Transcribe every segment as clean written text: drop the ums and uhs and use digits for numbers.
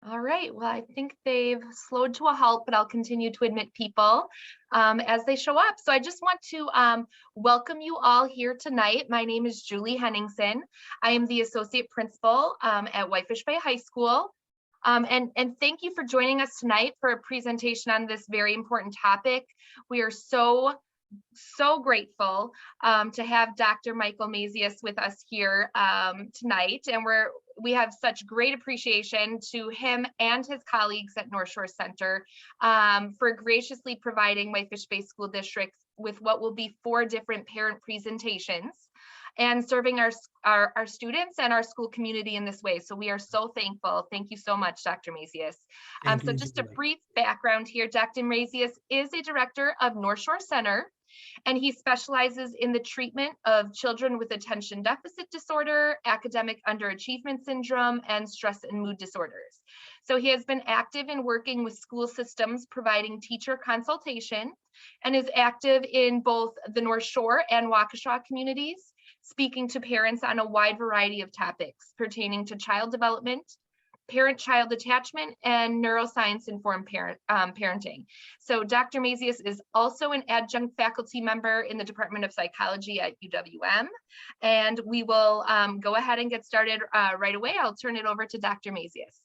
All right, well, I think they've slowed to a halt, but I'll continue to admit people as they show up. So I just want to welcome you all here tonight. My name is Julie Henningsen. I am the Associate Principal at Whitefish Bay High School. And thank you for joining us tonight for a presentation on this very important topic. We are so grateful to have Dr. Michael Mazius with us here tonight, and we have such great appreciation to him and his colleagues at North Shore Center for graciously providing Whitefish Bay School District with what will be 4 different parent presentations and serving our students and our school community in this way. So we are so thankful. Thank you so much, Dr. Mazius. So just a brief background here, Dr. Mazius is a director of North Shore Center, and he specializes in the treatment of children with attention deficit disorder, academic underachievement syndrome, and stress and mood disorders. So he has been active in working with school systems, providing teacher consultation, and is active in both the North Shore and Waukesha communities, speaking to parents on a wide variety of topics pertaining to child development, parent-child attachment, and neuroscience-informed parenting. So Dr. Mazius is also an adjunct faculty member in the Department of Psychology at UWM. And we will go ahead and get started right away. I'll turn it over to Dr. Mazius.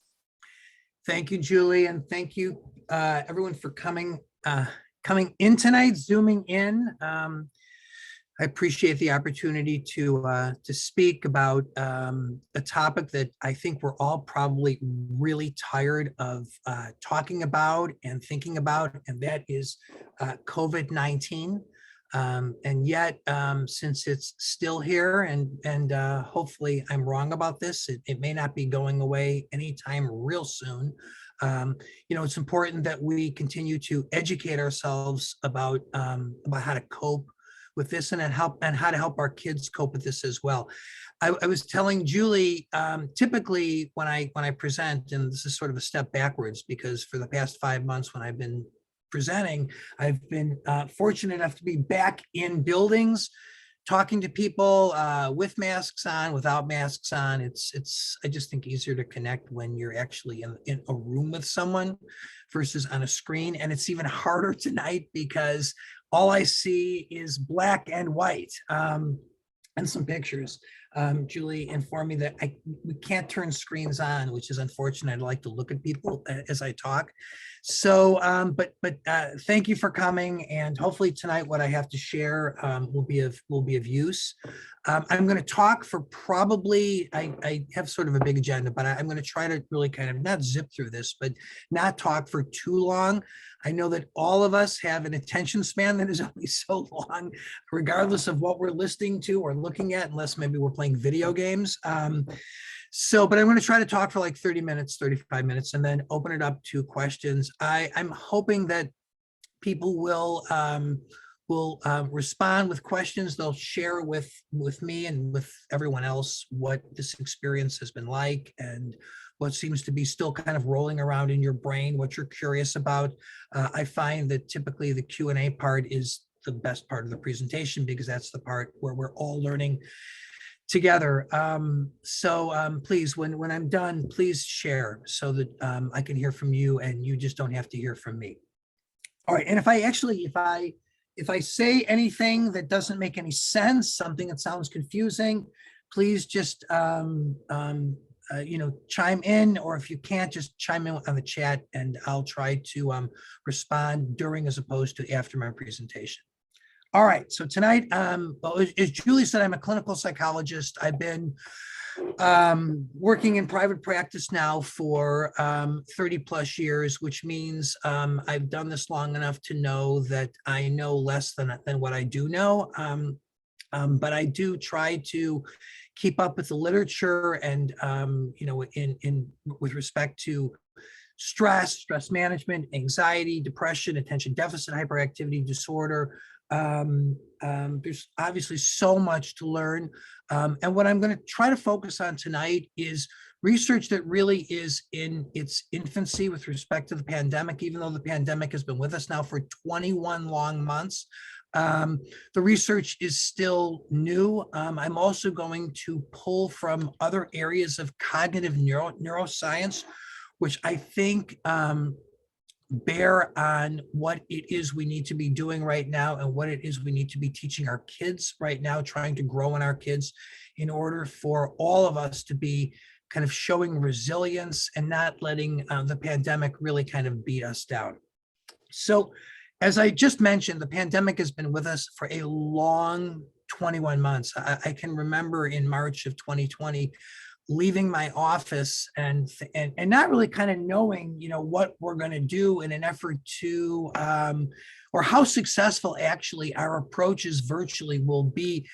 Thank you, Julie, and thank you everyone for coming in tonight, zooming in. I appreciate the opportunity to speak about a topic that I think we're all probably really tired of talking about and thinking about, and that is COVID-19. And yet, since it's still here, and hopefully I'm wrong about this, it may not be going away anytime real soon. It's important that we continue to educate ourselves about how to cope with this and how to help our kids cope with this as well. I was telling Julie, typically when I present, and this is sort of a step backwards because for the past 5 months when I've been presenting, I've been fortunate enough to be back in buildings, talking to people with masks on, without masks on. It's I just think easier to connect when you're actually in a room with someone versus on a screen. And it's even harder tonight because all I see is black and white and some pictures. Julie informed me that we can't turn screens on, which is unfortunate. I'd like to look at people as I talk. So, but thank you for coming, and hopefully tonight what I have to share will be of use. I'm going to talk for probably, I have sort of a big agenda, but I'm going to try to really kind of not zip through this, but not talk for too long. I know that all of us have an attention span that is only so long, regardless of what we're listening to or looking at, unless maybe we're playing video games. But I'm going to try to talk for like 30 minutes, 35 minutes, and then open it up to questions. I'm hoping that people will respond with questions. They'll share with me and with everyone else what this experience has been like and what seems to be still kind of rolling around in your brain, what you're curious about. I find that typically the Q&A part is the best part of the presentation because that's the part where we're all learning together. Please, when I'm done, please share so that I can hear from you and you just don't have to hear from me. All right, and if I say anything that doesn't make any sense, something that sounds confusing, please just chime in, or if you can't, just chime in on the chat and I'll try to respond during as opposed to after my presentation. All right, so tonight, as Julie said, I'm a clinical psychologist. I've been working in private practice now for 30 plus years, which means I've done this long enough to know that I know less than what I do know. But I do try to keep up with the literature and, with respect to stress management, anxiety, depression, attention deficit hyperactivity disorder. There's obviously so much to learn. And what I'm going to try to focus on tonight is research that really is in its infancy with respect to the pandemic, even though the pandemic has been with us now for 21 long months. The research is still new. I'm also going to pull from other areas of cognitive neuroscience which I think bear on what it is we need to be doing right now and what it is we need to be teaching our kids right now, trying to grow in our kids in order for all of us to be kind of showing resilience and not letting the pandemic really kind of beat us down. So, as I just mentioned, the pandemic has been with us for a long 21 months. I can remember in March of 2020 leaving my office and not really kind of knowing, what we're going to do in an effort to or how successful actually our approaches virtually will be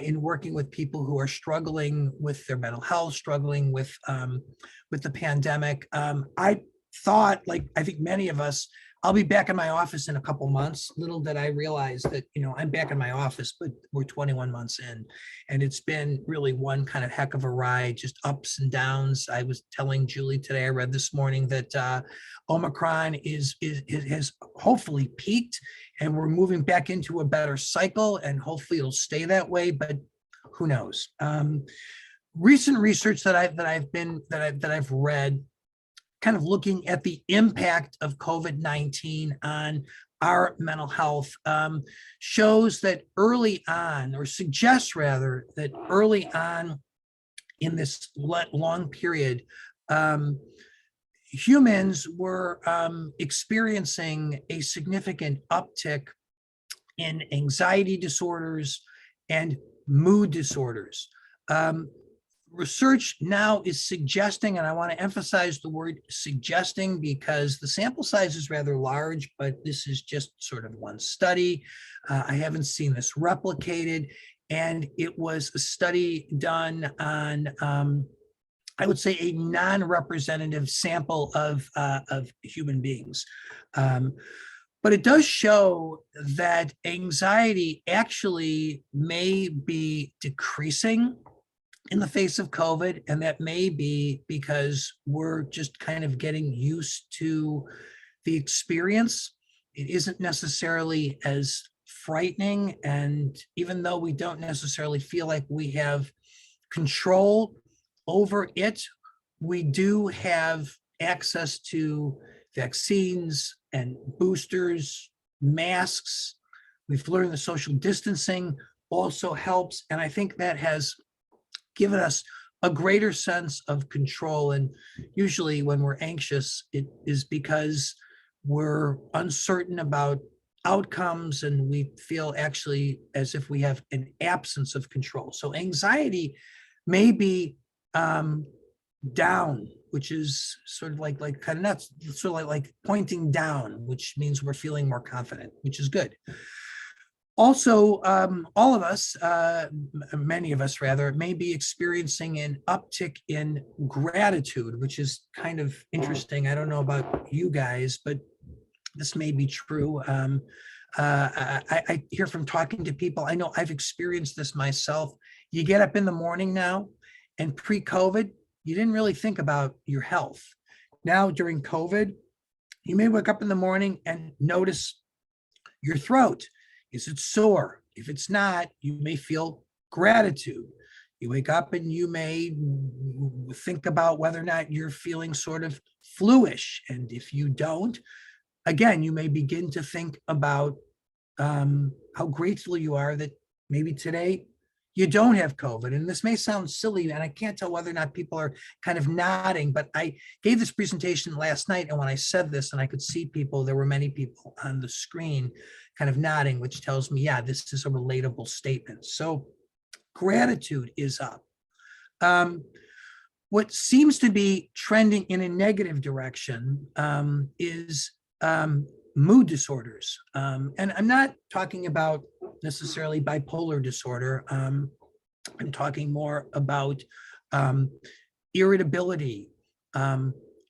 in working with people who are struggling with their mental health, struggling with the pandemic. I thought, like I think many of us, I'll be back in my office in a couple months. Little did I realize that, I'm back in my office, but we're 21 months in, and it's been really one kind of heck of a ride, just ups and downs. I was telling Julie today, I read this morning that Omicron has hopefully peaked, and we're moving back into a better cycle, and hopefully it'll stay that way, but who knows? Recent research that I've read, kind of looking at the impact of COVID-19 on our mental health, shows that early on, or suggests rather, that early on in this long period, humans were experiencing a significant uptick in anxiety disorders and mood disorders. Research now is suggesting, and I want to emphasize the word suggesting because the sample size is rather large, but this is just sort of one study. I haven't seen this replicated, and it was a study done on, I would say, a non-representative sample of human beings. But it does show that anxiety actually may be decreasing in the face of COVID, and that may be because we're just kind of getting used to the experience. It isn't necessarily as frightening, and even though we don't necessarily feel like we have control over it, we do have access to vaccines and boosters, masks. We've learned that social distancing also helps, and I think that has given us a greater sense of control. And usually when we're anxious, it is because we're uncertain about outcomes and we feel actually as if we have an absence of control. So anxiety may be down, which is sort of like kind of nuts, sort of like pointing down, which means we're feeling more confident, which is good. Also, all of us, many of us rather, may be experiencing an uptick in gratitude, which is kind of interesting. I don't know about you guys, but this may be true. I hear from talking to people, I know I've experienced this myself. You get up in the morning now, and pre-COVID, you didn't really think about your health. Now, during COVID, you may wake up in the morning and notice your throat. Is it sore? If it's not, you may feel gratitude. You wake up and you may think about whether or not you're feeling sort of fluish. And if you don't, again, you may begin to think about how grateful you are that maybe today you don't have COVID. And this may sound silly, and I can't tell whether or not people are kind of nodding, but I gave this presentation last night. And when I said this and I could see people, there were many people on the screen kind of nodding, which tells me, yeah, this is a relatable statement. So gratitude is up. What seems to be trending in a negative direction is mood disorders. And I'm not talking about necessarily bipolar disorder. I'm talking more about irritability,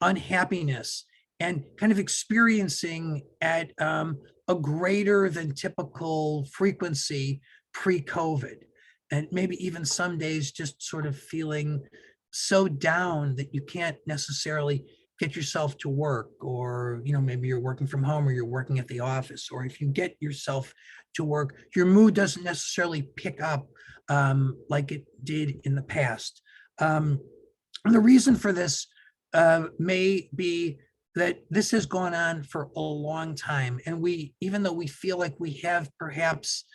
unhappiness, and kind of experiencing at a greater than typical frequency pre-COVID. And maybe even some days just sort of feeling so down that you can't necessarily get yourself to work, or maybe you're working from home or you're working at the office, or if you get yourself to work, your mood doesn't necessarily pick up like it did in the past. And the reason for this may be that this has gone on for a long time. And even though we feel like we have perhaps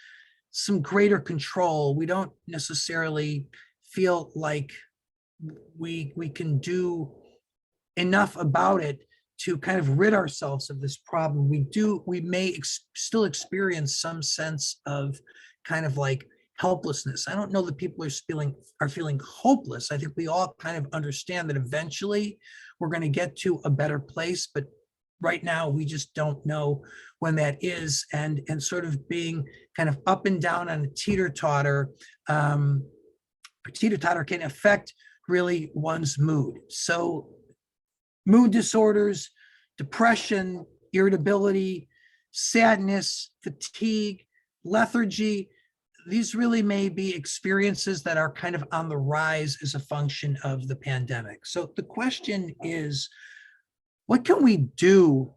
some greater control, we don't necessarily feel like we can do enough about it to kind of rid ourselves of this problem. We may still experience some sense of kind of like helplessness. I don't know that people are feeling hopeless. I think we all kind of understand that eventually we're going to get to a better place, but right now we just don't know when that is, and sort of being kind of up and down on a teeter-totter. Teeter-totter can affect really one's mood. So mood disorders, depression, irritability, sadness, fatigue, lethargy, these really may be experiences that are kind of on the rise as a function of the pandemic. So the question is, what can we do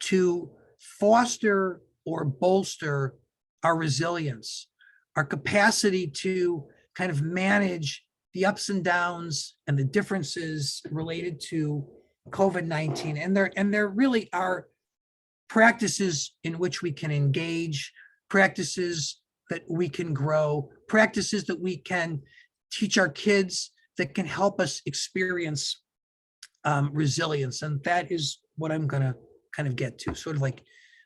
to foster or bolster our resilience, our capacity to kind of manage the ups and downs and the differences related to COVID-19? And there really are practices in which we can engage, practices that we can grow, practices that we can teach our kids that can help us experience resilience. And that is what I'm going to kind of get to, sort of like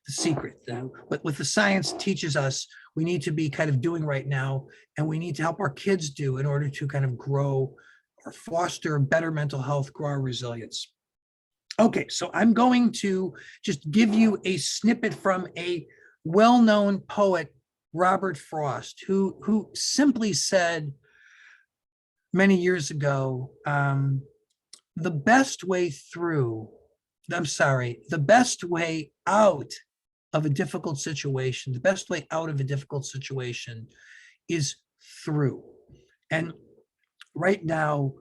the secret. What the science teaches us, we need to be kind of doing right now, and we need to help our kids do in order to kind of grow or foster better mental health, grow our resilience. Okay, so I'm going to just give you a snippet from a well-known poet, Robert Frost, who simply said many years ago, the best way out of a difficult situation, the best way out of a difficult situation is through. And right now,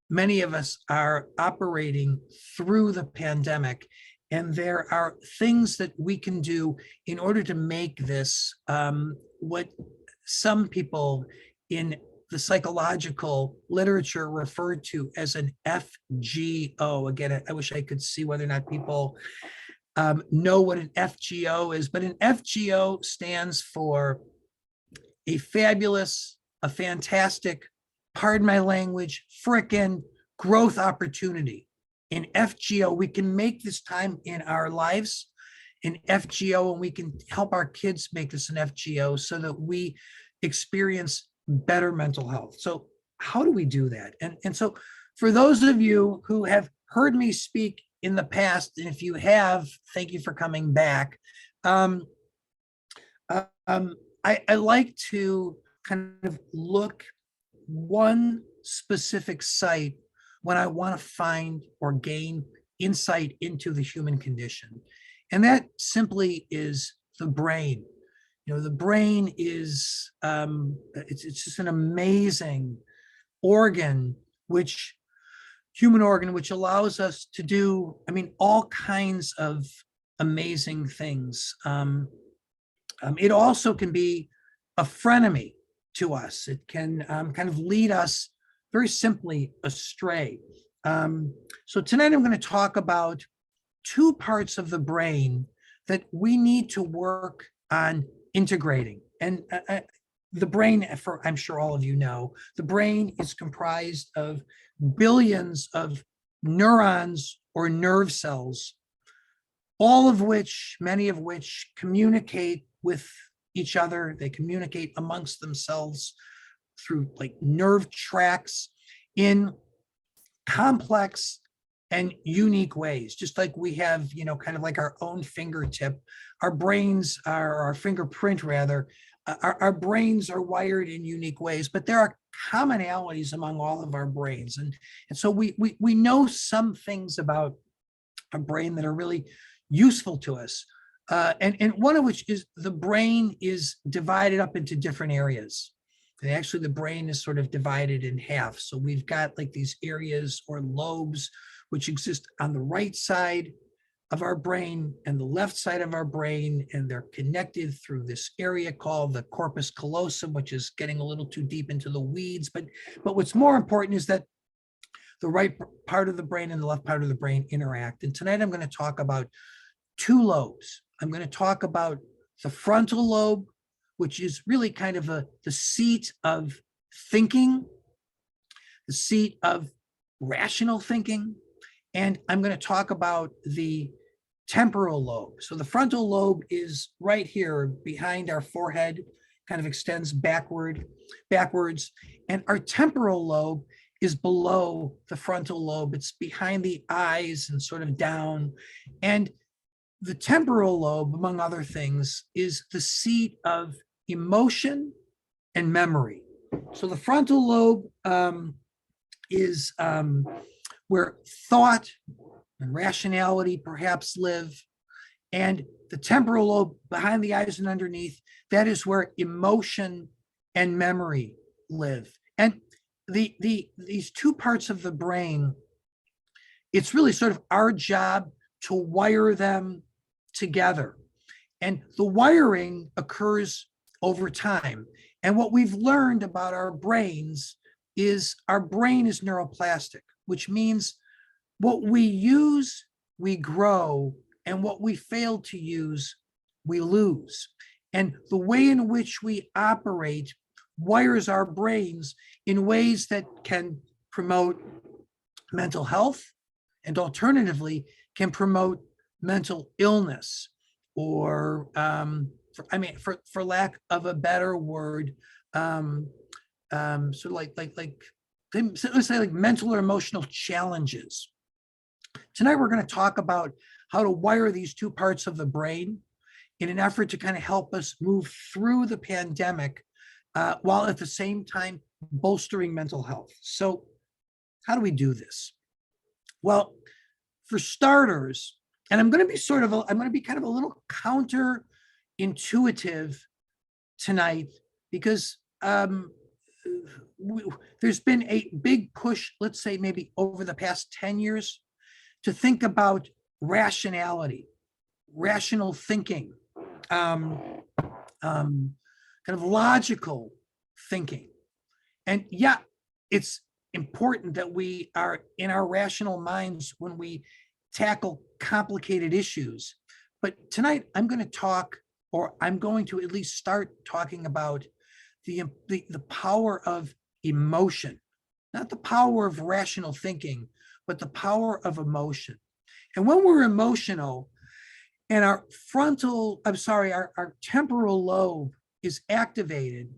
many of us are operating through the pandemic, and there are things that we can do in order to make this what some people in the psychological literature refer to as an FGO. Again, I wish I could see whether or not people know what an FGO is, but an FGO stands for a fabulous, a fantastic, pardon my language, frickin' growth opportunity. In FGO, we can make this time in our lives an FGO, and we can help our kids make this an FGO so that we experience better mental health. So how do we do that? And so for those of you who have heard me speak in the past, and if you have, thank you for coming back. I like to kind of look one specific site when I want to find or gain insight into the human condition. And that simply is the brain. You know, the brain is, it's just an amazing organ, human organ, which allows us to do, all kinds of amazing things. It also can be a frenemy to us. It can kind of lead us very simply astray. So tonight I'm going to talk about two parts of the brain that we need to work on integrating. And the brain, I'm sure all of you know, the brain is comprised of billions of neurons or nerve cells, many of which communicate with each other. They communicate amongst themselves through like nerve tracts in complex and unique ways, just like we have, kind of like our own fingertip. Our fingerprint rather, our brains are wired in unique ways, but there are commonalities among all of our brains. And so we know some things about our brain that are really useful to us. And one of which is the brain is divided up into different areas. And actually the brain is sort of divided in half. So we've got like these areas or lobes which exist on the right side of our brain and the left side of our brain, and they're connected through this area called the corpus callosum, which is getting a little too deep into the weeds. But what's more important is that the right part of the brain and the left part of the brain interact. And tonight I'm going to talk about two lobes. I'm going to talk about the frontal lobe, which is really kind of the seat of thinking, the seat of rational thinking. And I'm going to talk about the temporal lobe. So the frontal lobe is right here behind our forehead, kind of extends backwards. And our temporal lobe is below the frontal lobe. It's behind the eyes and sort of down. And the temporal lobe, among other things, is the seat of emotion and memory. So the frontal lobe is where thought and rationality perhaps live. And the temporal lobe behind the eyes and underneath, that is where emotion and memory live. And these two parts of the brain, it's really sort of our job to wire them together. And the wiring occurs over time. And what we've learned about our brains is our brain is neuroplastic, which means what we use, we grow, and what we fail to use, we lose. And the way in which we operate wires our brains in ways that can promote mental health and alternatively can promote mental illness or, for lack of a better word, sort of let's say like mental or emotional challenges. Tonight, we're going to talk about how to wire these two parts of the brain in an effort to kind of help us move through the pandemic while at the same time bolstering mental health. So how do we do this? Well, for starters, and I'm going to be kind of a little counterintuitive tonight because there's been a big push, let's say maybe over the past 10 years, to think about rationality, rational thinking, kind of logical thinking. And yeah, it's important that we are in our rational minds when we tackle complicated issues. But tonight I'm going to at least start talking about the power of emotion, not the power of rational thinking, but the power of emotion. And when we're emotional and our temporal lobe is activated,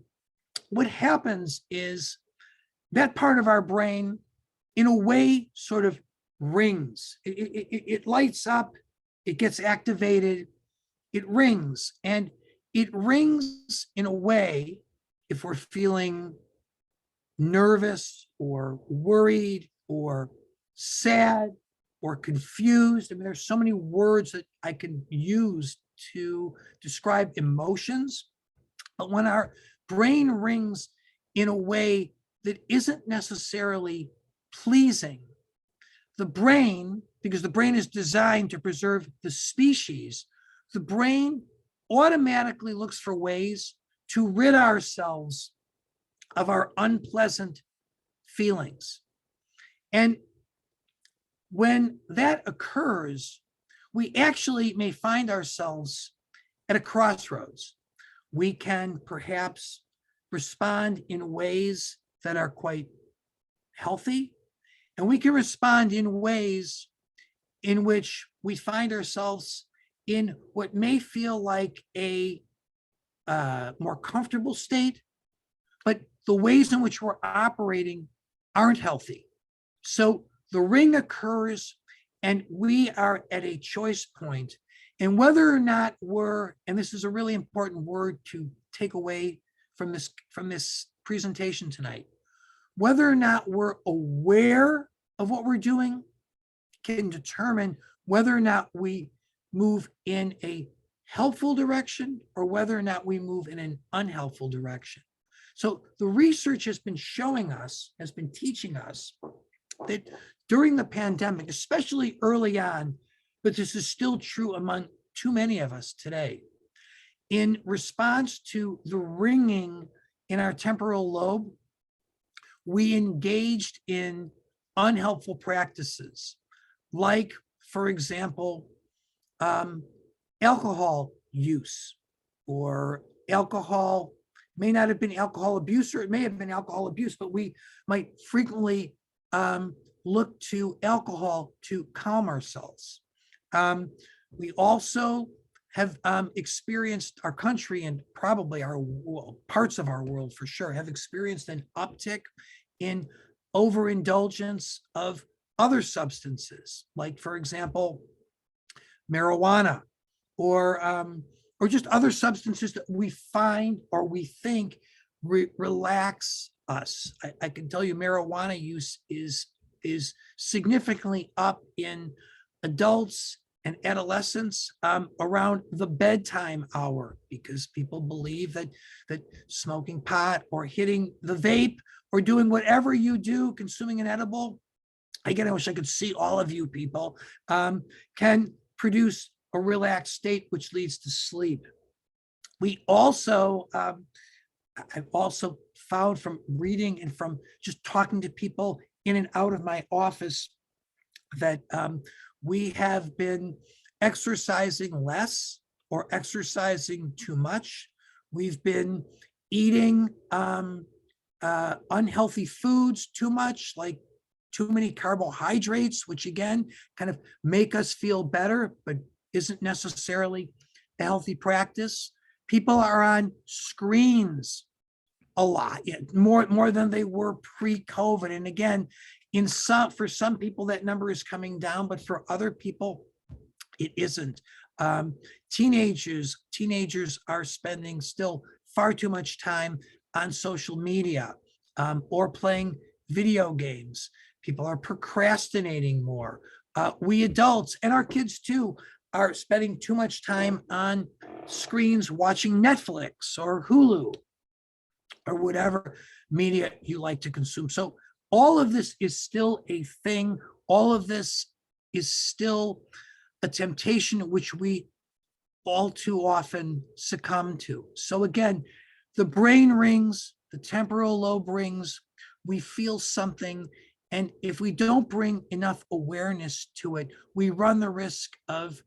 what happens is that part of our brain, in a way, sort of rings. It lights up, it gets activated, it rings. And it rings in a way, if we're feeling nervous or worried or sad or confused. I mean, there's so many words that I can use to describe emotions. But when our brain rings in a way that isn't necessarily pleasing, the brain, because the brain is designed to preserve the species, the brain automatically looks for ways to rid ourselves of our unpleasant feelings. And when that occurs, we actually may find ourselves at a crossroads. We can perhaps respond in ways that are quite healthy, and we can respond in ways in which we find ourselves in what may feel like a more comfortable state, but the ways in which we're operating aren't healthy. So the ring occurs and we are at a choice point. And whether or not and this is a really important word to take away from this presentation tonight, whether or not we're aware of what we're doing can determine whether or not we move in a helpful direction or whether or not we move in an unhelpful direction. So the research has been teaching us that during the pandemic, especially early on, but this is still true among too many of us today, in response to the ringing in our temporal lobe, we engaged in unhelpful practices, like, for example, alcohol use, or alcohol may not have been alcohol abuse, or it may have been alcohol abuse, but we might frequently look to alcohol to calm ourselves. We also have experienced, our country and probably our parts of our world for sure, have experienced an uptick in overindulgence of other substances, like, for example, marijuana, or just other substances that we find or we think relax us. I can tell you marijuana use is significantly up in adults and adolescents around the bedtime hour, because people believe that smoking pot or hitting the vape or doing whatever you do, consuming an edible, again, I wish I could see all of you people, can produce a relaxed state, which leads to sleep. We also, I've also found from reading and from just talking to people in and out of my office that we have been exercising less or exercising too much. We've been eating unhealthy foods too much, like too many carbohydrates, which again kind of make us feel better, but isn't necessarily a healthy practice. People are on screens a lot, more than they were pre-COVID. And again, for some people that number is coming down, but for other people it isn't. Teenagers are spending still far too much time on social media or playing video games. People are procrastinating more. We adults and our kids too are spending too much time on screens watching Netflix or Hulu or whatever media you like to consume. So all of this is still a thing. All of this is still a temptation which we all too often succumb to. So again, the brain rings, the temporal lobe rings, we feel something. And if we don't bring enough awareness to it, we run the risk of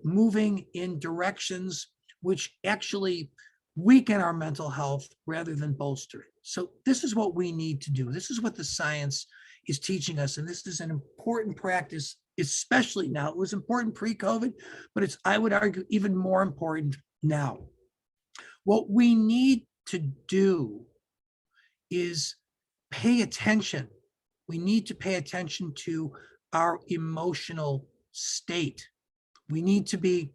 moving in directions which actually weaken our mental health rather than bolster it. So this is what we need to do. This is what the science is teaching us. And this is an important practice, especially now. It was important pre-COVID, but it's, I would argue, even more important now. What we need to do is pay attention. We need to pay attention to our emotional state. We need to be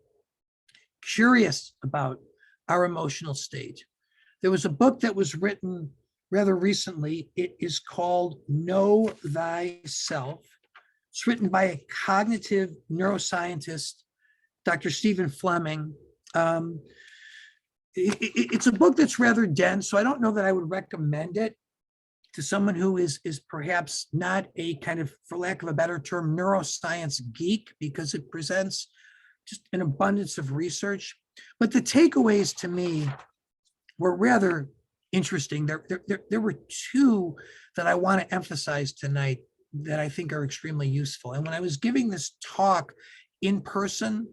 curious about our emotional state. There was a book that was written rather recently. It is called Know Thyself. It's written by a cognitive neuroscientist, Dr. Stephen Fleming. It's a book that's rather dense, so I don't know that I would recommend it to someone who is perhaps not a kind of, for lack of a better term, neuroscience geek, because it presents just an abundance of research. But the takeaways to me were rather interesting. There were two that I want to emphasize tonight that I think are extremely useful. And when I was giving this talk in person,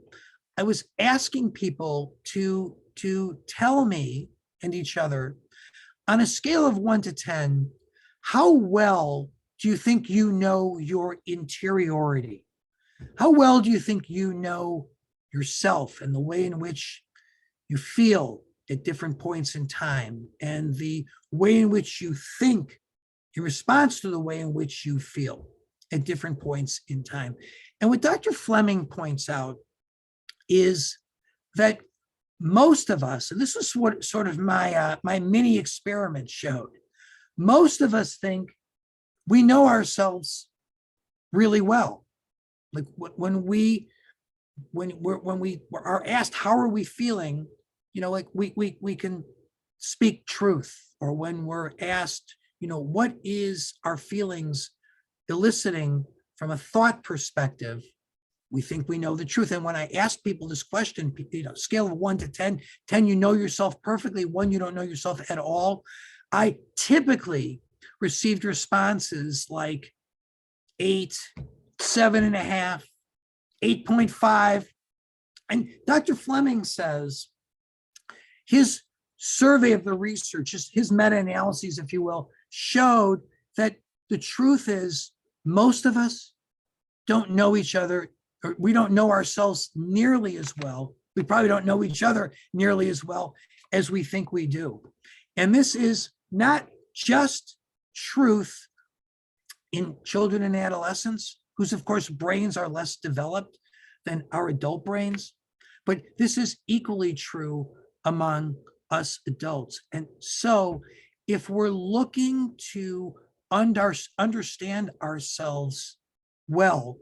I was asking people to tell me and each other, on a scale of 1 to 10, how well do you think you know your interiority? How well do you think you know yourself and the way in which you feel at different points in time, and the way in which you think in response to the way in which you feel at different points in time? And what Dr. Fleming points out is that most of us, and this is what sort of my mini experiment showed, most of us think we know ourselves really well. Like when we are asked, how are we feeling? You know, like we can speak truth. Or when we're asked, you know, what is our feelings eliciting from a thought perspective, we think we know the truth. And when I ask people this question, you know, scale of 1 to 10, 10, you know yourself perfectly, 1, you don't know yourself at all, I typically received responses like 8, 7.5, 8.5. And Dr. Fleming says his survey of the research, his meta-analyses, if you will, showed that the truth is most of us don't know each other, or we don't know ourselves nearly as well. We probably don't know each other nearly as well as we think we do. And this is not just truth in children and adolescents, whose, of course, brains are less developed than our adult brains, but this is equally true among us adults. And so if we're looking to understand ourselves well,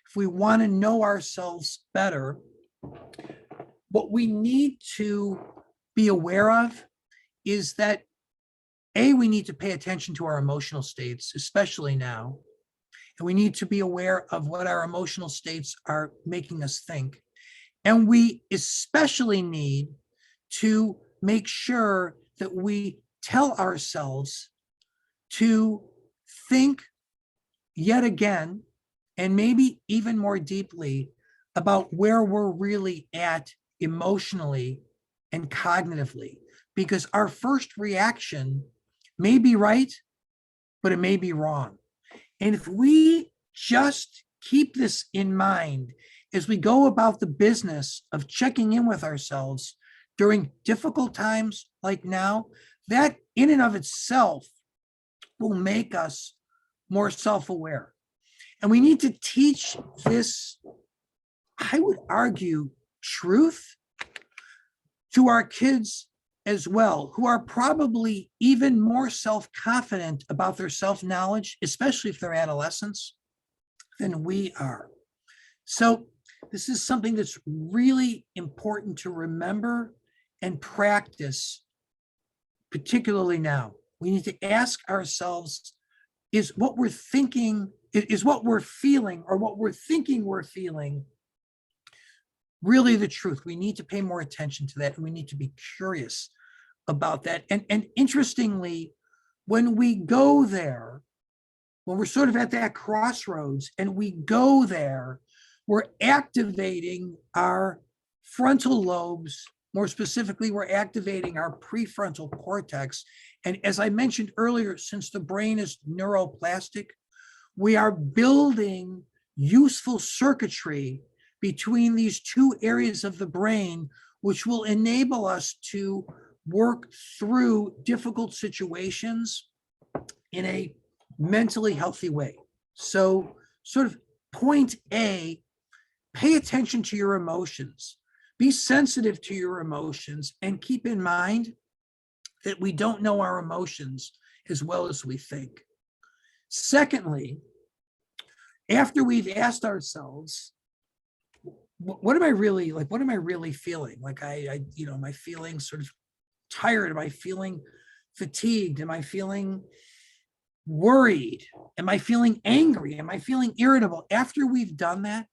if we want to know ourselves better, what we need to be aware of is that we need to pay attention to our emotional states, especially now. And we need to be aware of what our emotional states are making us think. And we especially need to make sure that we tell ourselves to think yet again, and maybe even more deeply, about where we're really at emotionally and cognitively. Because our first reaction may be right, but it may be wrong. And if we just keep this in mind as we go about the business of checking in with ourselves during difficult times like now, that in and of itself will make us more self-aware. And we need to teach this, I would argue, truth to our kids as well, who are probably even more self-confident about their self-knowledge, especially if they're adolescents, than we are. So this is something that's really important to remember and practice, particularly now. We need to ask ourselves, is what we're thinking, is what we're feeling, or what we're thinking we're feeling really the truth? We need to pay more attention to that, and we need to be curious about that. And interestingly, when we go there, when we're sort of at that crossroads and we go there, we're activating our frontal lobes. More specifically, we're activating our prefrontal cortex. And as I mentioned earlier, since the brain is neuroplastic, we are building useful circuitry between these two areas of the brain, which will enable us to work through difficult situations in a mentally healthy way. So sort of point A, pay attention to your emotions, be sensitive to your emotions, and keep in mind that we don't know our emotions as well as we think. Secondly, after we've asked ourselves, what am I really like? What am I really feeling? Like am I feeling sort of tired? Am I feeling fatigued? Am I feeling worried? Am I feeling angry? Am I feeling irritable? After we've done that,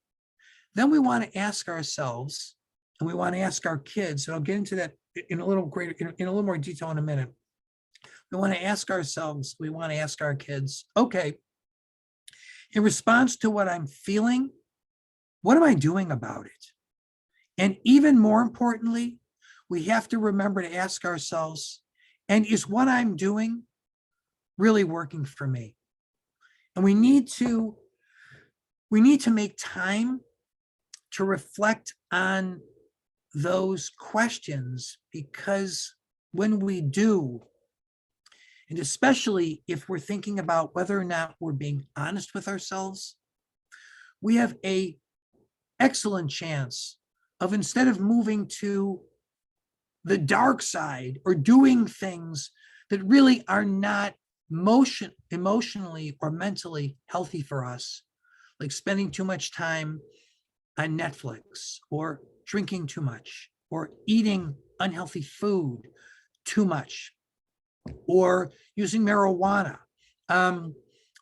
then we want to ask ourselves, and we want to ask our kids, and I'll get into that in a little more detail in a minute. We want to ask ourselves, we want to ask our kids, okay, in response to what I'm feeling, what am I doing about it? And even more importantly, we have to remember to ask ourselves, and is what I'm doing really working for me? And we need to make time to reflect on those questions, because when we do, and especially if we're thinking about whether or not we're being honest with ourselves, we have an excellent chance of, instead of moving to the dark side or doing things that really are not emotionally or mentally healthy for us, like spending too much time on Netflix, or drinking too much, or eating unhealthy food too much, or using marijuana, or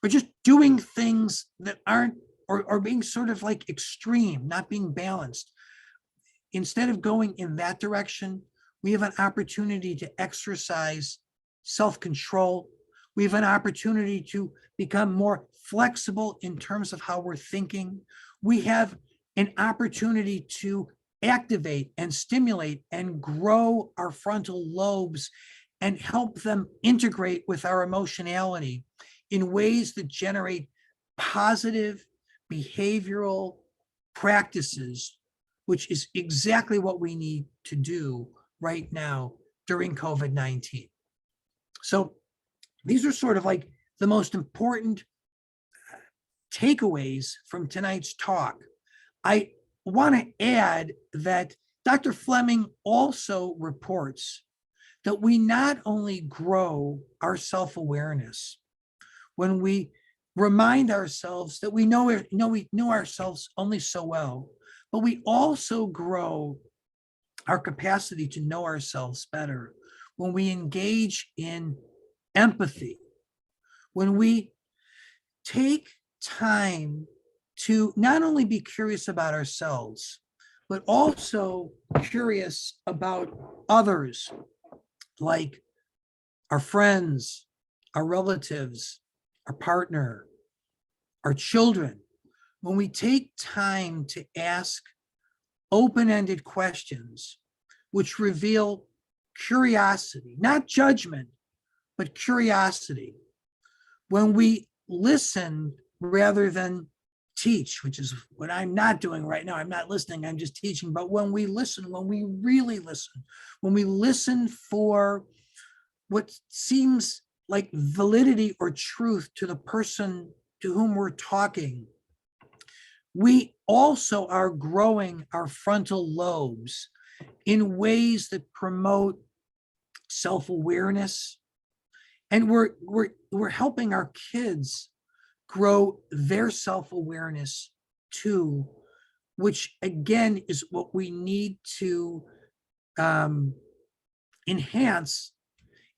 just doing things that aren't, or being sort of like extreme, not being balanced. Instead of going in that direction, we have an opportunity to exercise self-control. We have an opportunity to become more flexible in terms of how we're thinking. We have an opportunity to activate and stimulate and grow our frontal lobes and help them integrate with our emotionality in ways that generate positive behavioral practices, which is exactly what we need to do right now during COVID-19. So these are sort of like the most important takeaways from tonight's talk. I want to add that Dr. Fleming also reports that we not only grow our self-awareness when we remind ourselves that we know ourselves only so well, but we also grow our capacity to know ourselves better when we engage in empathy, when we take time to not only be curious about ourselves, but also curious about others, like our friends, our relatives, our partner, our children. When we take time to ask open-ended questions, which reveal curiosity, not judgment, but curiosity. When we listen rather than teach, which is what I'm not doing right now. I'm not listening, I'm just teaching. But when we listen, when we really listen, when we listen for what seems like validity or truth to the person to whom we're talking, we also are growing our frontal lobes in ways that promote self-awareness. And we're helping our kids grow their self-awareness too, which again is what we need to enhance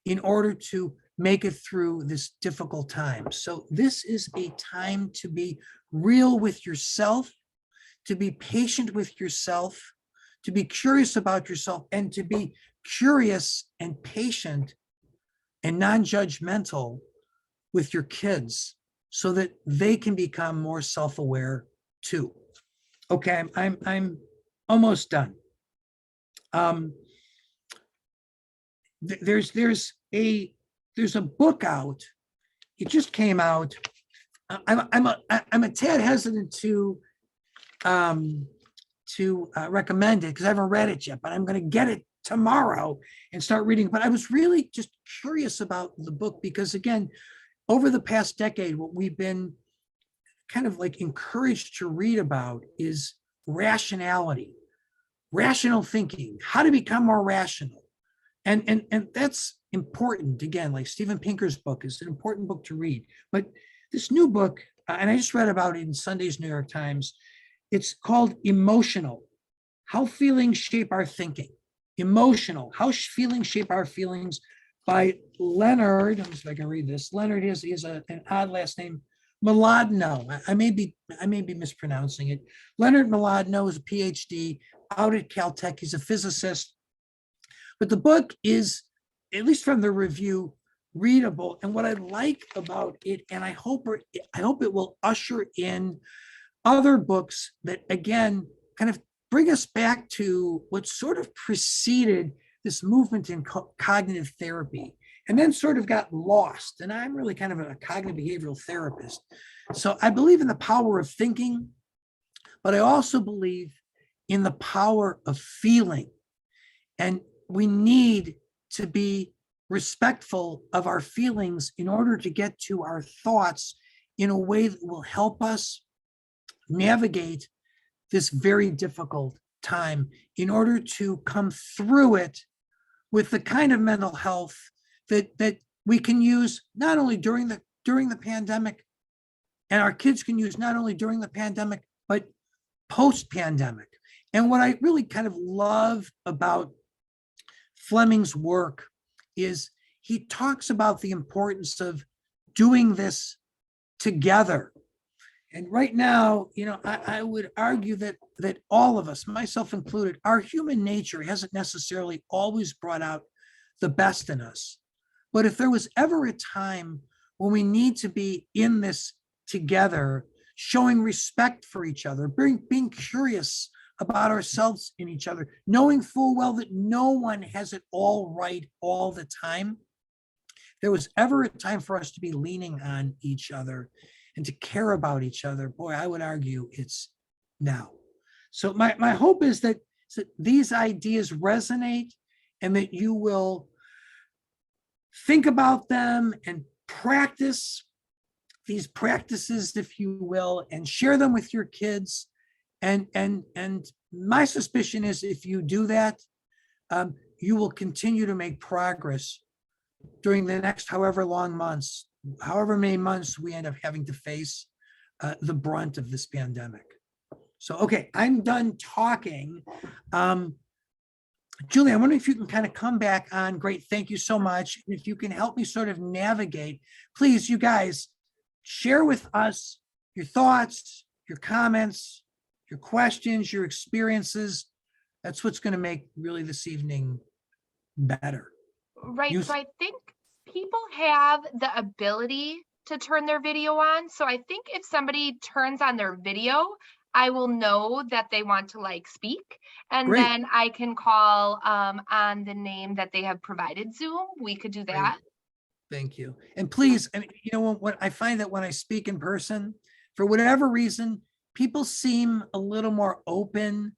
in order to make it through this difficult time. So this is a time to be real with yourself, to be patient with yourself, to be curious about yourself, and to be curious and patient and non-judgmental with your kids so that they can become more self-aware too. Okay, I'm almost done. There's a book out. It just came out. I'm a tad hesitant to recommend it because I haven't read it yet, but I'm going to get it tomorrow and start reading. But I was really just curious about the book because, again, over the past decade, what we've been kind of like encouraged to read about is rationality, rational thinking, how to become more rational. And that's important. Again, like Steven Pinker's book is an important book to read. But this new book, and I just read about it in Sunday's New York Times, it's called Emotional, How Feelings Shape Our Thinking. Emotional, How Feelings Shape Our Feelings by Leonard. Let me see if I can read this. Leonard is an odd last name, Mlodinow. I may be mispronouncing it. Leonard Mlodinow is a PhD out at Caltech. He's a physicist. But the book is, at least from the review, readable. And what I like about it, and I hope it will usher in other books that, again, kind of bring us back to what sort of preceded this movement in cognitive therapy and then sort of got lost. And I'm really kind of a cognitive behavioral therapist. So I believe in the power of thinking, but I also believe in the power of feeling. And we need to be respectful of our feelings in order to get to our thoughts in a way that will help us navigate this very difficult time in order to come through it with the kind of mental health that we can use not only during the pandemic, and our kids can use not only during the pandemic, but post-pandemic. And what I really kind of love about Fleming's work is he talks about the importance of doing this together. And right now, I would argue that all of us, myself included, our human nature hasn't necessarily always brought out the best in us. But if there was ever a time when we need to be in this together, showing respect for each other, being curious about ourselves in each other, knowing full well that no one has it all right all the time. If there was ever a time for us to be leaning on each other and to care about each other, boy, I would argue it's now. So my hope is that these ideas resonate and that you will think about them and practice these practices, if you will, and share them with your kids. And my suspicion is if you do that, you will continue to make progress during the next however many months we end up having to face the brunt of this pandemic. So, okay, I'm done talking. Julie, I wonder if you can kind of come back on. Great, thank you so much. If you can help me sort of navigate, please, you guys, share with us your thoughts, your comments, your questions, your experiences. That's what's going to make really this evening better. Right. So I think people have the ability to turn their video on. So I think if somebody turns on their video, I will know that they want to like speak, and Great. then I can call on the name that they have provided Zoom. We could do that. Great. Thank you. And please, I mean, you know, what I find that when I speak in person, for whatever reason, people seem a little more open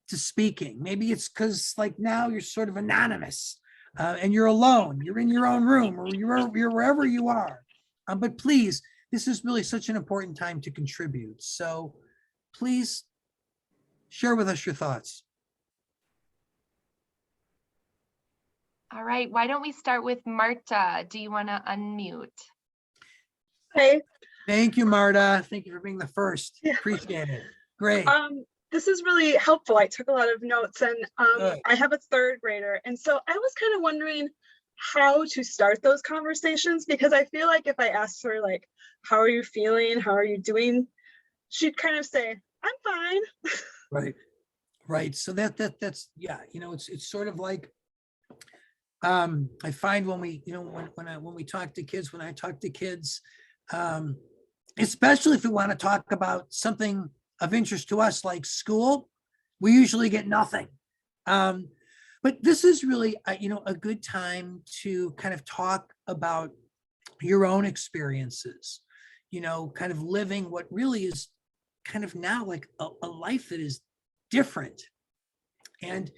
to speaking. Maybe it's because like now you're sort of anonymous and you're alone. You're in your own room or you're wherever you are. But please, this is really such an important time to contribute. So please share with us your thoughts. All right. Why don't we start with Marta? Do you want to unmute? Hey. Thank you, Marta. Thank you for being the first. Yeah. Appreciate it. Great. This is really helpful. I took a lot of notes, and I have a third grader. And so I was kind of wondering how to start those conversations, because I feel like if I asked her, like, how are you feeling? How are you doing? She'd kind of say, I'm fine. Right. Right. So that's, yeah, you know, it's sort of like, I find when we, you know, when we talk to kids, when I talk to kids, especially if we want to talk about something of interest to us, like school, we usually get nothing. But this is really, you know, a good time to kind of talk about your own experiences, you know, kind of living what really is kind of now like a life that is different. And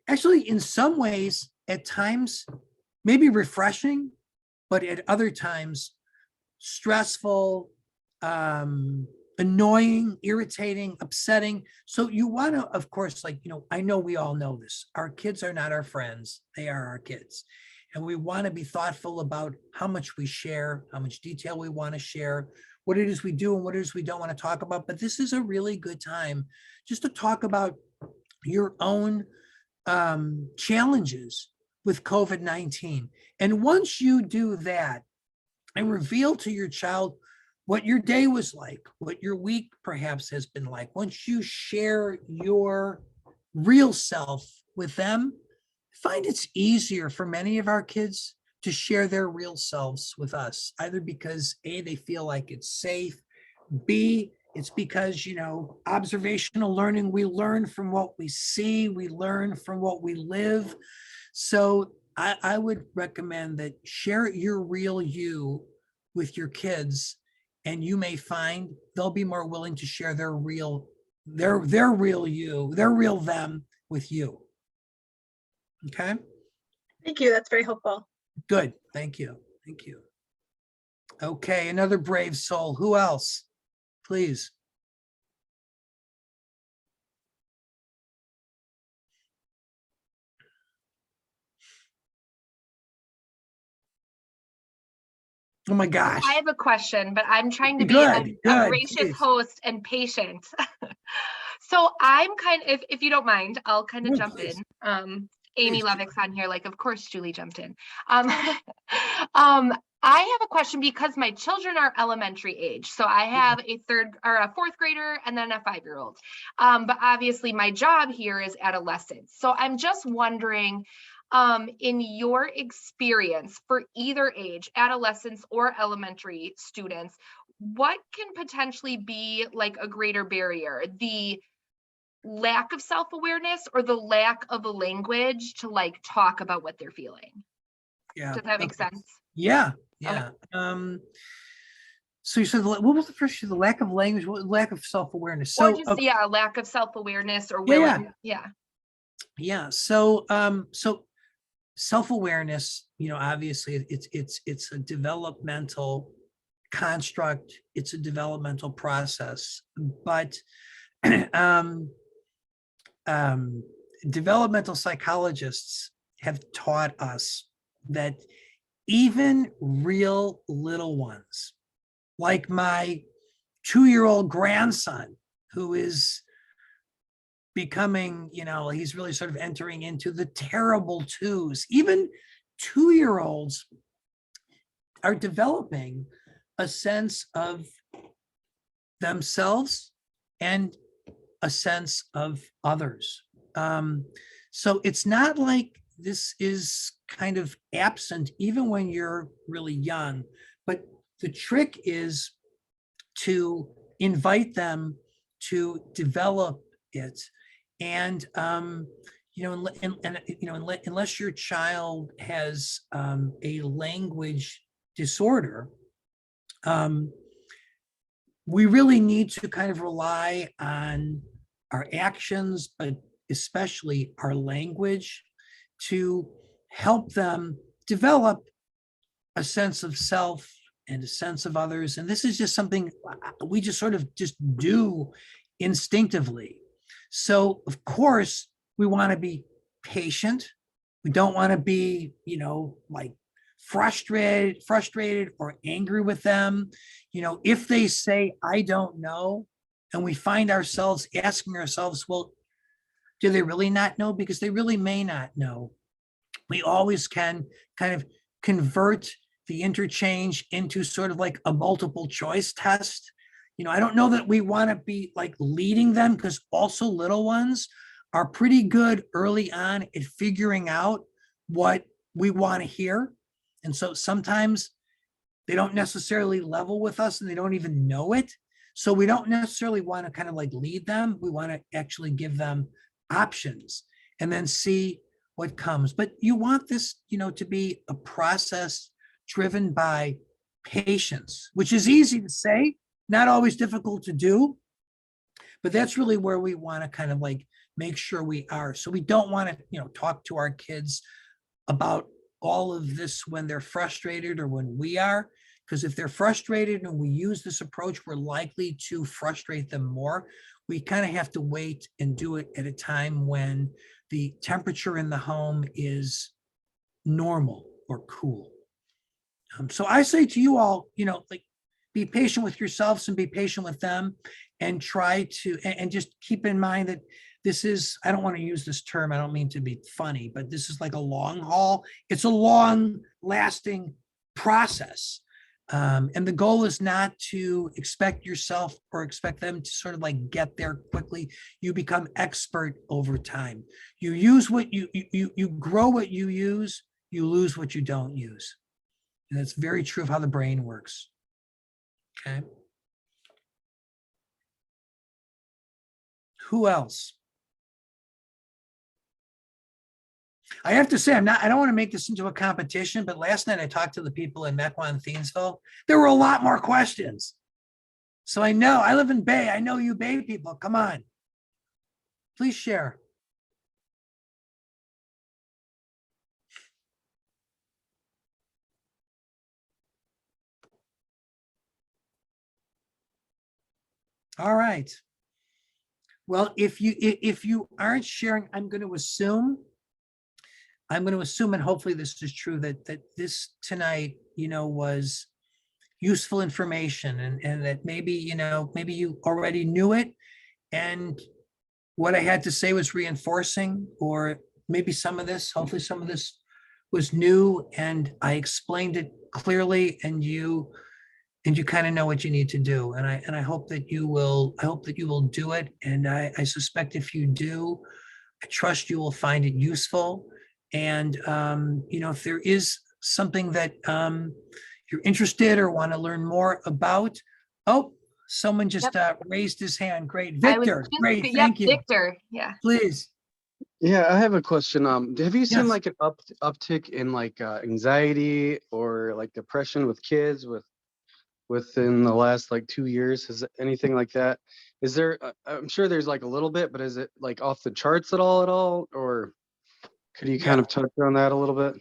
actually, in some ways, at times, maybe refreshing, but at other times, stressful, annoying, irritating, upsetting. So you want to, of course, like, you know, I know we all know this. Our kids are not our friends. They are our kids. And we want to be thoughtful about how much we share, how much detail we want to share, what it is we do and what it is we don't want to talk about. But this is a really good time just to talk about your own challenges with COVID-19. And once you do that and reveal to your child what your day was like, what your week perhaps has been like, once you share your real self with them, I find it's easier for many of our kids to share their real selves with us, either because A, they feel like it's safe, B, it's because, you know, observational learning, we learn from what we see, we learn from what we live. So I would recommend that share your real you with your kids, and you may find they'll be more willing to share their real you, their real them with you. Okay. Thank you. That's very helpful. Good. Thank you. Thank you. Okay. Another brave soul. Who else? Please. Oh my gosh. I have a question, but I'm trying to be Good, a gracious host and patient. So I'm kind of, if you don't mind, I'll kind of jump please. in. Amy Please. Levick's on here, like, of course, Julie jumped in. I have a question because my children are elementary age. So I have a fourth grader and then a 5-year-old. But obviously my job here is adolescence. So I'm just wondering, in your experience for either age, adolescents or elementary students, what can potentially be like a greater barrier? The lack of self-awareness or the lack of a language to like talk about what they're feeling? Yeah. Does that make Okay. sense? Yeah. Okay. Yeah. So you said, what was the first? The lack of language, lack of self-awareness. Or So, just, yeah, lack of self-awareness or yeah, yeah, willing. Yeah. yeah. So self-awareness, obviously it's a developmental construct. It's a developmental process, but um, developmental psychologists have taught us that even real little ones, like my 2-year-old grandson, who is becoming, he's really sort of entering into the terrible twos. Even 2-year-olds are developing a sense of themselves and a sense of others. So it's not like this is kind of absent even when you're really young, but the trick is to invite them to develop it. And unless your child has a language disorder, we really need to kind of rely on our actions, but especially our language, to help them develop a sense of self and a sense of others. And this is just something we just sort of just do instinctively. So of course, we want to be patient. We don't want to be, like frustrated or angry with them. If they say, I don't know, and we find ourselves asking ourselves, well, do they really not know? Because they really may not know. We always can kind of convert the interchange into sort of like a multiple choice test. I don't know that we want to be like leading them, because also little ones are pretty good early on at figuring out what we want to hear. And so sometimes they don't necessarily level with us and they don't even know it. So we don't necessarily want to kind of like lead them. We want to actually give them options and then see what comes. But you want this, to be a process driven by patience, which is easy to say, not always difficult to do. But that's really where we want to kind of like make sure we are. So we don't want to, talk to our kids about all of this when they're frustrated or when we are, because if they're frustrated and we use this approach, we're likely to frustrate them more. We kind of have to wait and do it at a time when the temperature in the home is normal or cool. So I say to you all, like, be patient with yourselves and be patient with them, and try to, and just keep in mind that this is, I don't want to use this term, I don't mean to be funny, but this is like a long haul. It's a long lasting process. And the goal is not to expect yourself or expect them to sort of like get there quickly. You become expert over time. You use what you grow what you use, you lose what you don't use. And that's very true of how the brain works. Okay. Who else? I have to say, I don't want to make this into a competition, but last night I talked to the people in Mequon, Thiensville. There were a lot more questions. So I know, I live in Bay. I know you Bay people. Come on. Please share. All right. Well, if you aren't sharing, I'm going to assume, and hopefully this is true, that this tonight, was useful information, and that maybe, maybe you already knew it, and what I had to say was reinforcing, or maybe hopefully some of this was new, and I explained it clearly, and you kind of know what you need to do. And I hope that you will, do it. And I suspect if you do, I trust you will find it useful. And, if there is something that you're interested or want to learn more about, Oh, someone just raised his hand. Great. I was Victor, just, great, yep, thank you. Victor, yeah. Please. Yeah, I have a question. Have you seen Yes. like an uptick in like anxiety or like depression with kids within the last like 2 years? Is it anything like that? Is there? I'm sure there's like a little bit, but is it like off the charts at all? Or could you kind Yeah. of touch on that a little bit?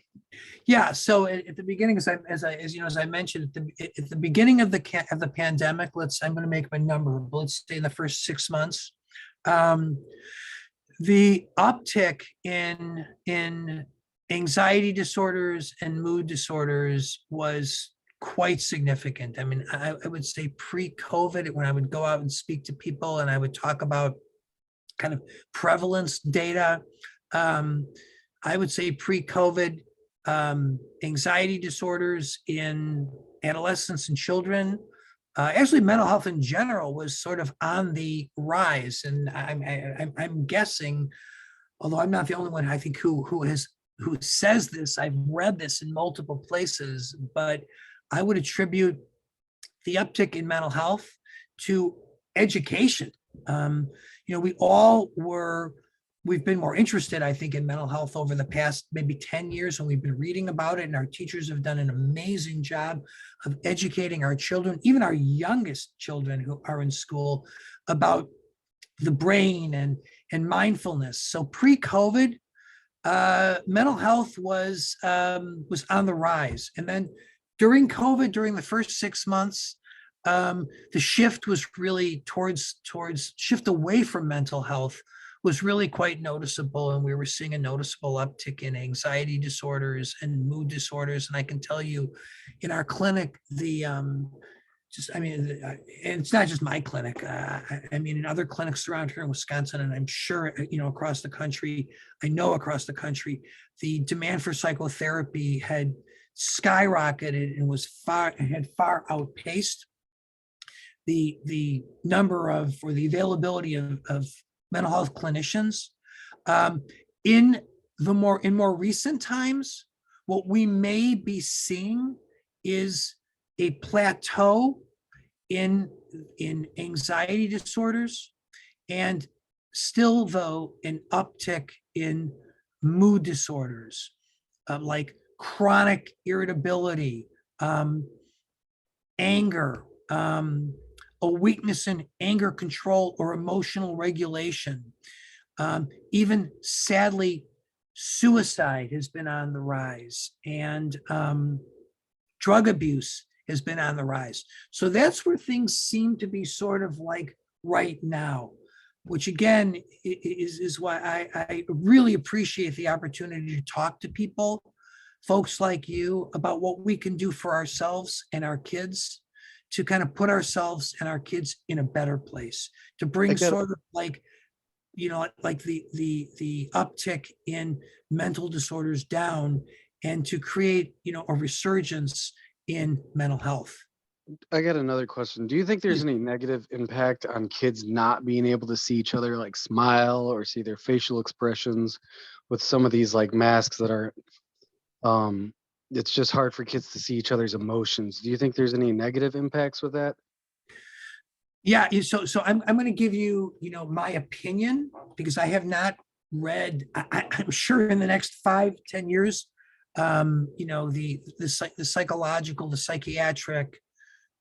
Yeah. So at the beginning, as I mentioned at the beginning of the pandemic, I'm going to make my number. Let's say in the first 6 months, the uptick in anxiety disorders and mood disorders was quite significant. I mean, I would say pre-COVID, when I would go out and speak to people and I would talk about kind of prevalence data, I would say pre-COVID, anxiety disorders in adolescents and children, actually mental health in general was sort of on the rise. And I'm guessing, although I'm not the only one, I think who says this, I've read this in multiple places, but I would attribute the uptick in mental health to education. We've been more interested, I think, in mental health over the past maybe 10 years, and we've been reading about it, and our teachers have done an amazing job of educating our children, even our youngest children who are in school, about the brain and mindfulness. So pre-COVID, mental health was on the rise. And then during COVID, during the first 6 months, the shift was really towards shift away from mental health was really quite noticeable. And we were seeing a noticeable uptick in anxiety disorders and mood disorders. And I can tell you in our clinic, and it's not just my clinic. I mean, in other clinics around here in Wisconsin, and I'm sure, across the country, the demand for psychotherapy had skyrocketed and had far outpaced the number of, or the availability of mental health clinicians. In more recent times, what we may be seeing is a plateau in anxiety disorders, and still, though, an uptick in mood disorders, like chronic irritability, anger, a weakness in anger control or emotional regulation. Even sadly, suicide has been on the rise, and drug abuse has been on the rise. So that's where things seem to be sort of like right now, which again is why I really appreciate the opportunity to talk to people, folks like you, about what we can do for ourselves and our kids to kind of put ourselves and our kids in a better place, to bring sort of like, like the uptick in mental disorders down, and to create, a resurgence in mental health. I got another question. Do you think there's any negative impact on kids not being able to see each other, like smile or see their facial expressions with some of these like masks that are, it's just hard for kids to see each other's emotions? Do you think there's any negative impacts with that? Yeah, so I'm going to give you, my opinion, because I have not read, I'm sure in the next 5-10 years, the psychological, the psychiatric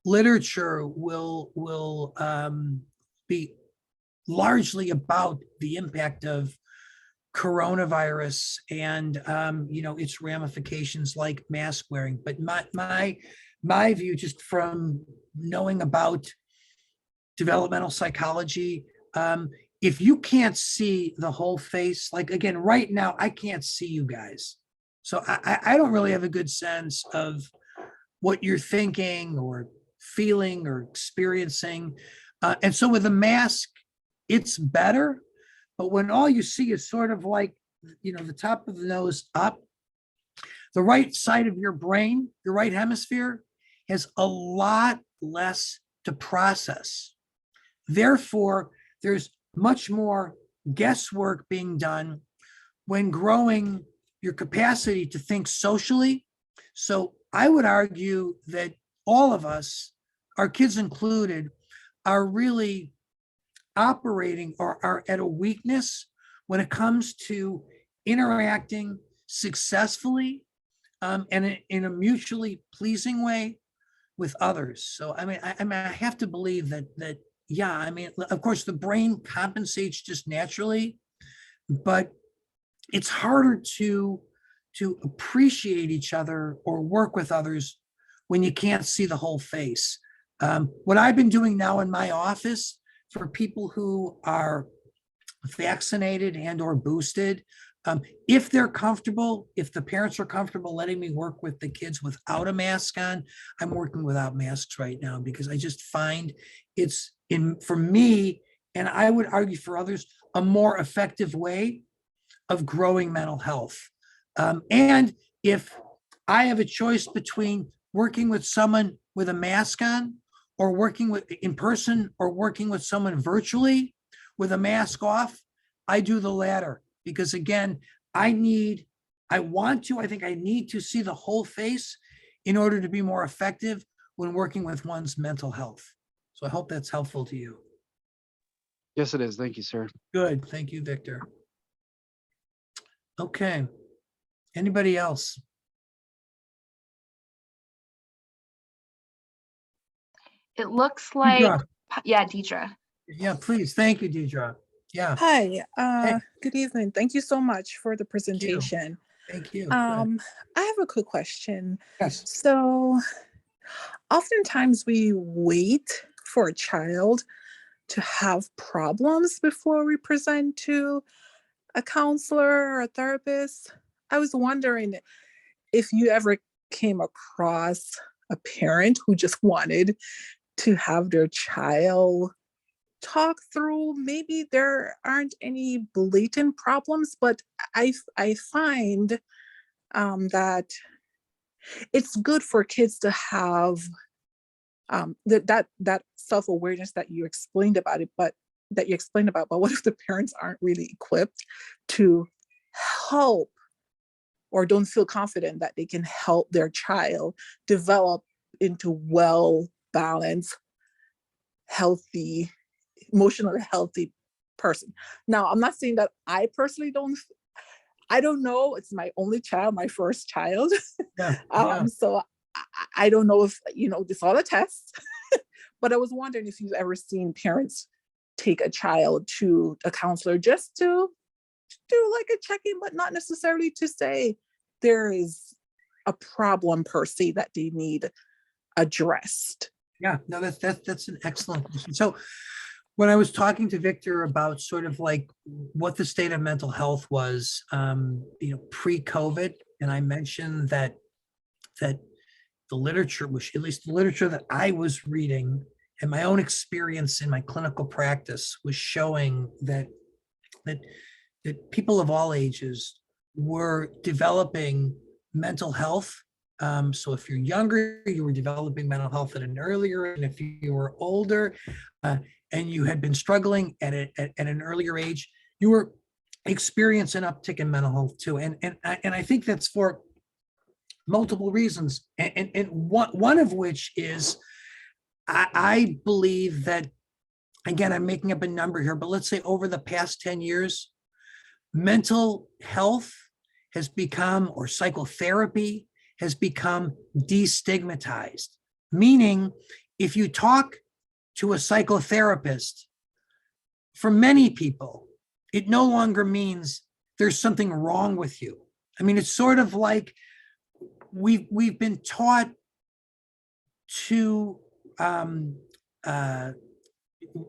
literature will be largely about the impact of coronavirus and its ramifications, like mask wearing. But my view, just from knowing about developmental psychology, if you can't see the whole face, like again, right now, I can't see you guys. So I don't really have a good sense of what you're thinking or feeling or experiencing. And so with a mask, it's better. But when all you see is sort of like, the top of the nose up, the right side of your brain, your right hemisphere, has a lot less to process. Therefore, there's much more guesswork being done when growing your capacity to think socially. So I would argue that all of us our kids included, are really operating or are at a weakness when it comes to interacting successfully and in a mutually pleasing way with others. So I have to believe that yeah, I mean, of course, the brain compensates just naturally, but it's harder to appreciate each other or work with others when you can't see the whole face. What I've been doing now in my office for people who are vaccinated and or boosted, if they're comfortable, if the parents are comfortable letting me work with the kids without a mask on, I'm working without masks right now because I just find it's for me, and I would argue for others, a more effective way of growing mental health. And if I have a choice between working with someone with a mask on or working with in person or working with someone virtually with a mask off, I do the latter because again, I think I need to see the whole face in order to be more effective when working with one's mental health. So I hope that's helpful to you. Yes, it is. Thank you, sir. Good. Thank you, Victor. Okay. Anybody else? It looks like, Deidre. yeah, Deidre. Yeah, please. Thank you, Deidre. Yeah. Hi, Hey. good evening. Thank you so much for the you. presentation. Thank you. Go ahead. I have a quick question. Yes. So oftentimes we wait for a child to have problems before we present to a counselor or a therapist. I was wondering if you ever came across a parent who just wanted to have their child talk through, maybe there aren't any blatant problems, but I find that it's good for kids to have that self-awareness that you explained about it, but what if the parents aren't really equipped to help or don't feel confident that they can help their child develop into well-balanced, healthy, emotionally healthy person. Now, I'm not saying that I personally I don't know. It's my only child, my first child. Yeah. So I don't know if, this all a test, but I was wondering if you've ever seen parents take a child to a counselor just to do like a check-in, but not necessarily to say there is a problem per se that they need addressed. Yeah, no, that's an excellent question. So when I was talking to Victor about sort of like what the state of mental health was, pre-COVID, and I mentioned that the literature, which at least the literature that I was reading and my own experience in my clinical practice was showing that people of all ages were developing mental health. So if you're younger, you were developing mental health at an earlier, and if you were older and you had been struggling at an earlier age, you were experiencing an uptick in mental health too. And I think that's for multiple reasons. And one of which is I believe that, again, I'm making up a number here, but let's say over the past 10 years, mental health has become, or psychotherapy has become destigmatized. Meaning, if you talk to a psychotherapist, for many people, it no longer means there's something wrong with you. I mean, it's sort of like we've been taught to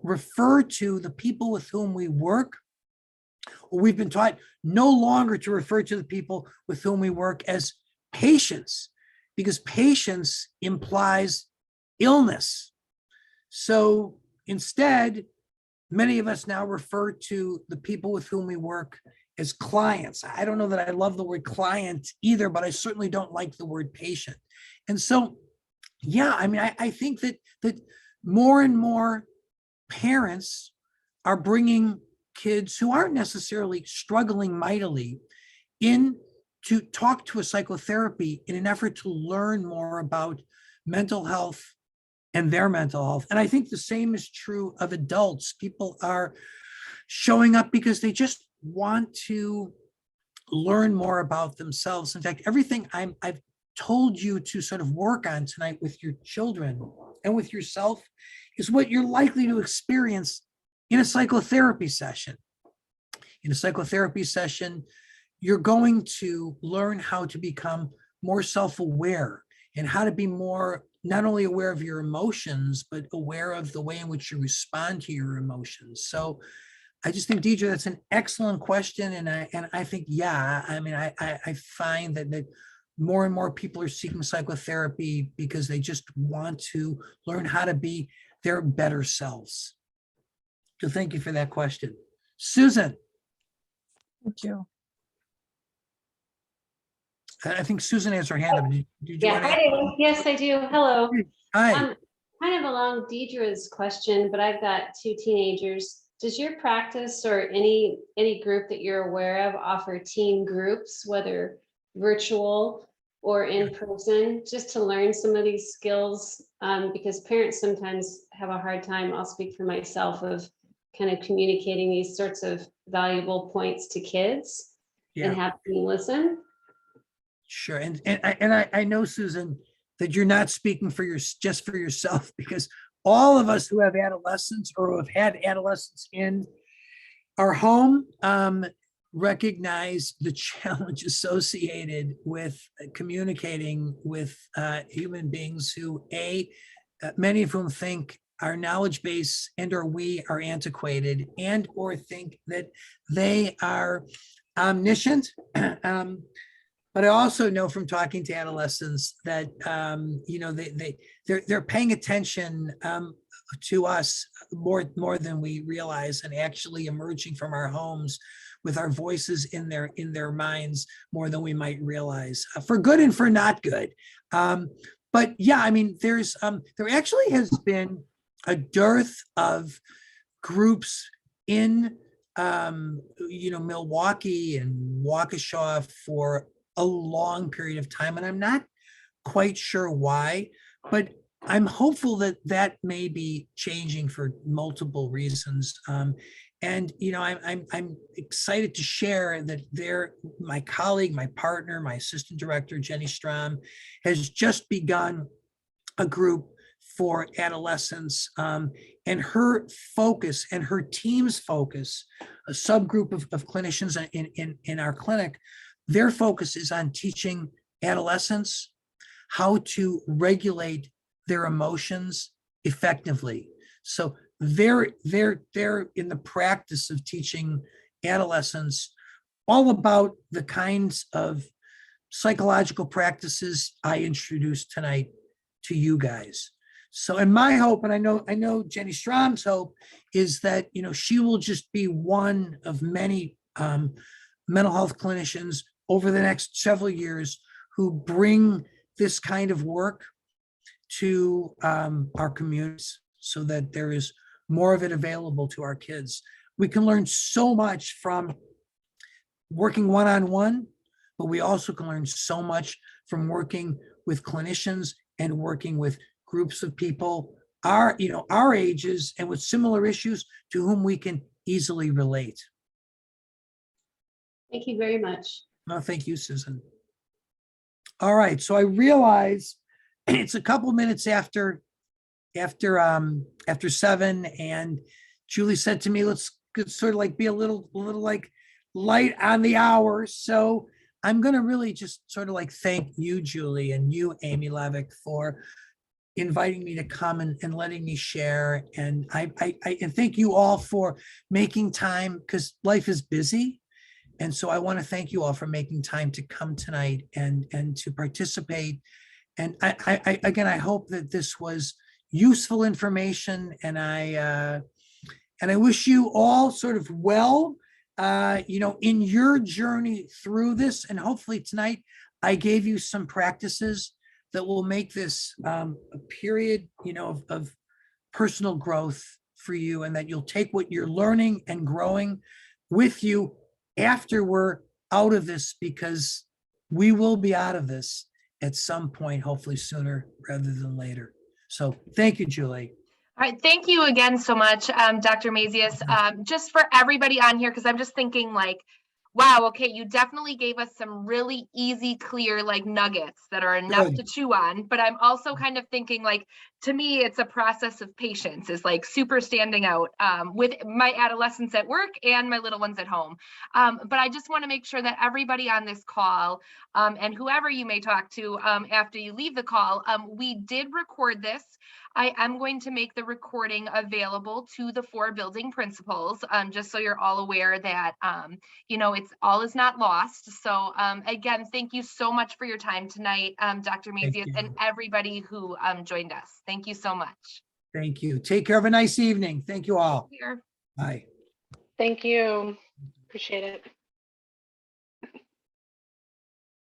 refer to the people with whom we work, or we've been taught no longer to refer to the people with whom we work as patients, because patience implies illness. So instead, many of us now refer to the people with whom we work as clients. I don't know that I love the word client either, but I certainly don't like the word patient. And so, yeah, I mean, I think that more and more parents are bringing kids who aren't necessarily struggling mightily in to talk to a psychotherapy in an effort to learn more about mental health and their mental health. And I think the same is true of adults. People are showing up because they just want to learn more about themselves. In fact, everything I've told you to sort of work on tonight with your children and with yourself is what you're likely to experience in a psychotherapy session. In a psychotherapy session, you're going to learn how to become more self-aware and how to be more not only aware of your emotions, but aware of the way in which you respond to your emotions. So I just think, Deidre, that's an excellent question. And I think, yeah, I mean, I find that more and more people are seeking psychotherapy because they just want to learn how to be their better selves. So thank you for that question. Susan. Thank you. I think Susan has her hand up. Did you Yeah, want to? I do. Yes, I do. Hello. Hi. Kind of along Deidre's question, but I've got 2 teenagers. Does your practice or any group that you're aware of offer teen groups, whether virtual or in person, just to learn some of these skills? Because parents sometimes have a hard time, I'll speak for myself, of kind of communicating these sorts of valuable points to kids and Yeah, having them listen. sure. And I know, Susan, that you're not speaking for just for yourself, because all of us who have adolescents or who have had adolescents in our home recognize the challenge associated with communicating with human beings who, many of whom think our knowledge base and or we are antiquated and or think that they are omniscient. But I also know from talking to adolescents that they're paying attention to us more than we realize, and actually emerging from our homes with our voices in their minds more than we might realize, for good and for not good. But yeah, I mean, there actually has been a dearth of groups in Milwaukee and Waukesha for a long period of time, and I'm not quite sure why, but I'm hopeful that may be changing for multiple reasons. And I'm excited to share that my colleague, my partner, my assistant director, Jenny Strom, has just begun a group for adolescents, and her focus and her team's focus, a subgroup of clinicians in our clinic, their focus is on teaching adolescents how to regulate their emotions effectively. So they're in the practice of teaching adolescents all about the kinds of psychological practices I introduced tonight to you guys. So, and my hope, and I know Jenny Strom's hope, is that she will just be one of many mental health clinicians over the next several years who bring this kind of work to our communities, so that there is more of it available to our kids. We can learn so much from working one-on-one, but we also can learn so much from working with clinicians and working with groups of people our ages and with similar issues to whom we can easily relate. Thank you very much. No, thank you, Susan. All right, so I realize it's a couple minutes after 7, and Julie said to me, let's sort of like be a little like light on the hour. So I'm going to really just sort of like thank you, Julie, and you, Amy Levick, for inviting me to come and letting me share. And I thank you all for making time, because life is busy. And so I want to thank you all for making time to come tonight and to participate. And I hope that this was useful information, and I wish you all sort of well, in your journey through this. And hopefully tonight I gave you some practices that will make this a period, of personal growth for you, and that you'll take what you're learning and growing with you after we're out of this, because we will be out of this at some point, hopefully sooner rather than later. So thank you, Julie. All right, thank you again so much, Dr. Mazius. Just for everybody on here, because I'm just thinking like, wow, okay, you definitely gave us some really easy, clear like nuggets that are enough Good. to chew on. But I'm also kind of thinking like, to me, it's a process of patience is like super standing out with my adolescents at work and my little ones at home. But I just want to make sure that everybody on this call and whoever you may talk to after you leave the call, we did record this. I am going to make the recording available to the 4 building principals, just so you're all aware that, you know, it's all is not lost. So again, thank you so much for your time tonight, Dr. Mazius, and everybody who joined us. Thank you so much. Thank you. Take care. Have a nice evening. Thank you all. Here. Bye. Thank you. Appreciate it.